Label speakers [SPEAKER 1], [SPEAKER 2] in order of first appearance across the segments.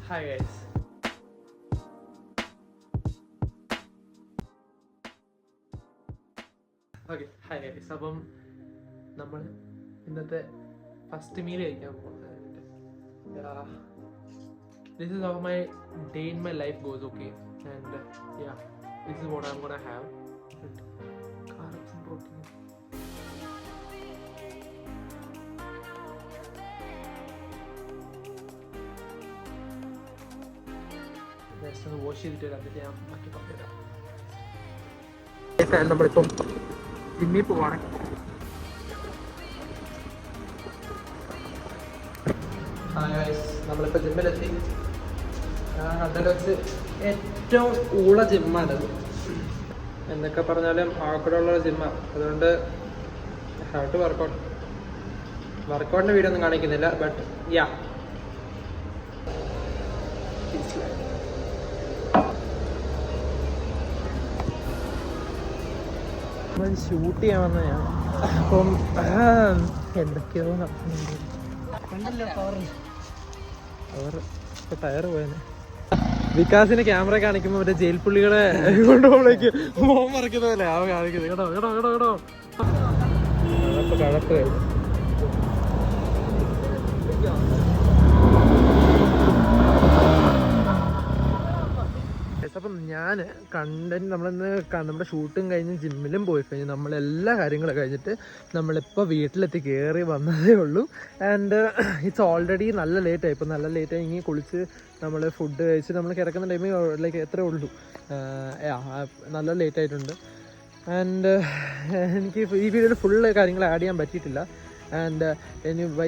[SPEAKER 1] Hi guys. Okay, hi guys. അപ്പം നമ്മൾ ഇന്നത്തെ ഫസ്റ്റ് മീൽ കഴിക്കാൻ പോകുന്നത് this is how my day in my life goes, okay? And yeah, this is what I'm gonna have. Carbs and protein. Just ഒന്ന് wash ചെയ്തിട്ട് എന്നിട്ട് ഞാൻ ബാക്കി പറഞ്ഞുതരാം. നമ്മളിപ്പം ജിമ്മിൽ പോവാണ്. നമ്മളിപ്പോൾ ജിമ്മിലെത്തി. അതിൽ വെച്ച് ഏറ്റവും ഊള ജിമ്മാണത്. എന്തൊക്കെ പറഞ്ഞാലും ആൾക്കൂടെയുള്ള ജിമ്മാണ്. അതുകൊണ്ട് ഹാവ് ടു വർക്കൗട്ടിൻ്റെ വീഡിയോ ഒന്നും കാണിക്കുന്നില്ല. ബട്ട് യാ, ഷൂട്ട് ചെയ്യാൻ വന്നതാണ്. അപ്പം എന്തൊക്കെയോ നടക്കുന്നുണ്ട്. അവർ ഇപ്പൊ ടയർ പോയത്. വികാസിന് ക്യാമറ കാണിക്കുമ്പോൾ മറ്റേ ജയിൽ പുള്ളികളെ കൊണ്ടുപോകുമ്പോഴേക്ക് മോൻ മറിക്കുന്ന പോലെ ആ കാണിക്കുന്നത്. കേട്ടോ കേട്ടോ കേട്ടോ കേട്ടോ കഴപ്പ് കഴിഞ്ഞു. അപ്പം ഞാൻ കണ്ടന്റ് നമ്മളിന്ന് നമ്മുടെ ഷൂട്ടും കഴിഞ്ഞ് ജിമ്മിലും പോയി കഴിഞ്ഞ് നമ്മളെല്ലാ കാര്യങ്ങളും കഴിഞ്ഞിട്ട് നമ്മളിപ്പോൾ വീട്ടിലെത്തി കയറി വന്നതേ ഉള്ളൂ. ആൻഡ് ഇറ്റ്സ് ഓൾറെഡി നല്ല ലേറ്റായി. ഇപ്പം നല്ല ലേറ്റായി. ഇനി കുളിച്ച് നമ്മൾ ഫുഡ് കഴിച്ച് നമ്മൾ കിടക്കുന്ന ടൈമിൽ ലൈക്ക് എത്രയേ ഉള്ളൂ. നല്ല ലേറ്റായിട്ടുണ്ട്. ആൻഡ് എനിക്ക് ഈ വീഡിയോയിൽ ഫുള്ള് കാര്യങ്ങൾ ആഡ് ചെയ്യാൻ പറ്റിയിട്ടില്ല. ആൻഡ്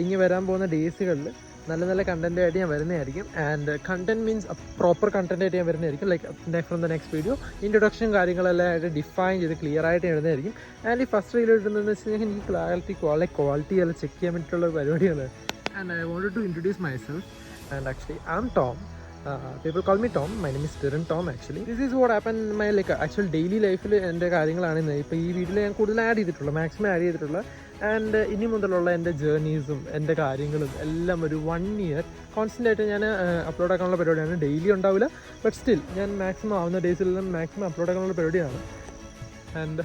[SPEAKER 1] ഇനി വരാൻ പോകുന്ന ഡേയ്സുകളിൽ നല്ല നല്ല കണ്ടന്റ് ആയിട്ട് ഞാൻ വരുന്നതായിരിക്കും. And content means proper content ആയിട്ട് ഞാൻ വരുന്നതായിരിക്കും. Like from the next video introduction കാര്യങ്ങളെല്ലാം ആയിട്ട് ഡിഫൈൻ ചെയ്ത് ക്ലിയർ ആയിട്ട് വരുന്നതായിരിക്കും. ആൻഡ് ഈ ഫസ്റ്റ് റീൽ ഇടുന്നതെന്ന് വെച്ച് കഴിഞ്ഞാൽ എനിക്ക് ക്വാളിറ്റി എല്ലാം ചെക്ക് ചെയ്യാൻ വേണ്ടിയിട്ടുള്ള പരിപാടിയാണ്. And I wanted to introduce myself. And actually I am Tom. People call me Tom. My name is Dhiren Tom actually. This is what happened in my actual daily life. എൻ്റെ കാര്യങ്ങളാണ് ഇപ്പോൾ ഈ വീഡിയോയിൽ ഞാൻ കൂടുതൽ ആഡ് ചെയ്തിട്ടുള്ളത്, maximum add ചെയ്തിട്ടുള്ളത്. And ഇനി മുതലുള്ള എൻ്റെ ജേർണീസും എൻ്റെ കാര്യങ്ങളും എല്ലാം ഒരു 1 year കോൺസ്റ്റൻ്റ് ആയിട്ട് ഞാൻ അപ്ലോഡ് ആക്കാനുള്ള പരിപാടിയാണ്. ഡെയിലി ഉണ്ടാവില്ല, ബട്ട് സ്റ്റിൽ ഞാൻ മാക്സിമം ആവുന്ന ഡേയ്സിലെല്ലാം മാക്സിമം അപ്ലോഡ് ആക്കാനുള്ള പരിപാടിയാണ്. And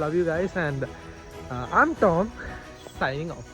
[SPEAKER 1] love you guys. And I'm Tom signing off.